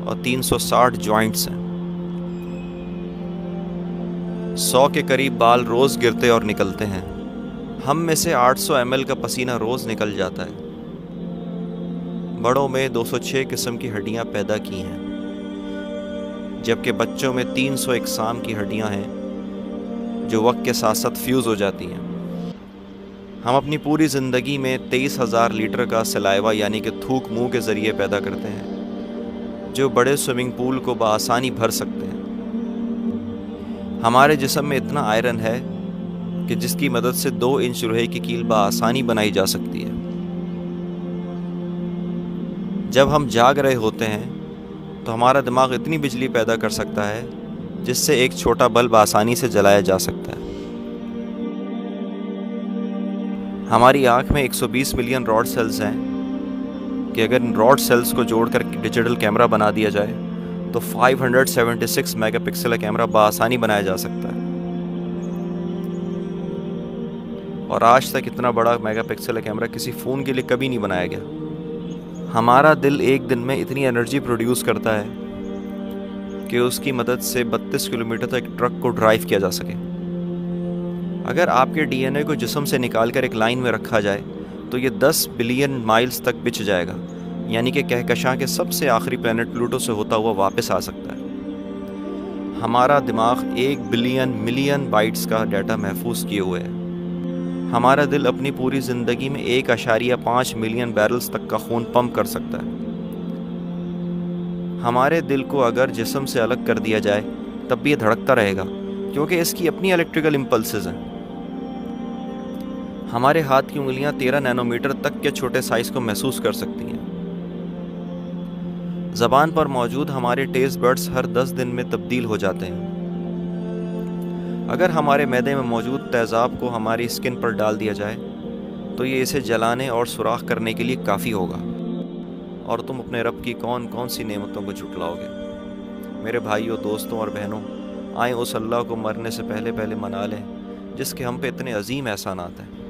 और 360 जॉइंट्स हैं। 100 के करीब बाल रोज़ गिरते और निकलते हैं। हम में से 800 ml का पसीना रोज़ निकल जाता है। बड़ों में 206 किस्म की हड्डियां पैदा की हैं, जबकि बच्चों में 300 इकसाम की हड्डियां हैं जो वक्त के साथ साथ फ्यूज़ हो जाती हैं। हम अपनी पूरी ज़िंदगी में 23,000 लीटर का सलाइवा यानी कि थूक मुंह के ज़रिए पैदा करते हैं, जो बड़े स्विमिंग पूल को बआसानी भर सकते हैं। हमारे जिस्म में इतना आयरन है कि जिसकी मदद से 2 इंच लोहे की कील बआसानी बनाई जा सकती है। जब हम जाग रहे होते हैं तो हमारा दिमाग इतनी बिजली पैदा कर सकता है जिससे एक छोटा बल्ब आसानी से जलाया जा सकता है। हमारी आँख में 120 मिलियन रॉड सेल्स हैं कि अगर इन रॉड सेल्स को जोड़कर डिजिटल कैमरा बना दिया जाए तो 576 मेगापिक्सल का कैमरा बआसानी बनाया जा सकता है। और आज तक इतना बड़ा मेगापिक्सल का कैमरा किसी फ़ोन के लिए कभी नहीं बनाया गया। हमारा दिल एक दिन में इतनी एनर्जी प्रोड्यूस करता है कि उसकी मदद से 32 किलोमीटर तक ट्रक को ड्राइव किया जा सके। अगर आपके डीएनए को जिस्म से निकालकर एक लाइन में रखा जाए तो ये 10 बिलियन माइल्स तक बिछ जाएगा, यानी कि कहकशां के सबसे आखिरी प्लैनेट प्लूटो से होता हुआ वापस आ सकता है। हमारा दिमाग 1 बिलियन मिलियन बाइट्स का डाटा महफूज किए हुए है। हमारा दिल अपनी पूरी ज़िंदगी में 1.5 मिलियन बैरल्स तक का खून पंप कर सकता है। हमारे दिल को अगर जिस्म से अलग कर दिया जाए तब भी ये धड़कता रहेगा, क्योंकि इसकी अपनी इलेक्ट्रिकल इम्पल्सेस हैं। हमारे हाथ की उंगलियां 13 नैनोमीटर तक के छोटे साइज़ को महसूस कर सकती हैं। ज़बान पर मौजूद हमारे टेस्ट बड्स हर 10 दिन में तब्दील हो जाते हैं। अगर हमारे मैदे में मौजूद तेज़ाब को हमारी स्किन पर डाल दिया जाए तो ये इसे जलाने और सुराख करने के लिए काफ़ी होगा। और तुम अपने रब की कौन कौन सी नेमतों को झुटलाओगे। मेरे भाइयों, दोस्तों और बहनों, आए उस अल्लाह को मरने से पहले पहले मना लें जिसके हम पे इतने अजीम एहसानात हैं।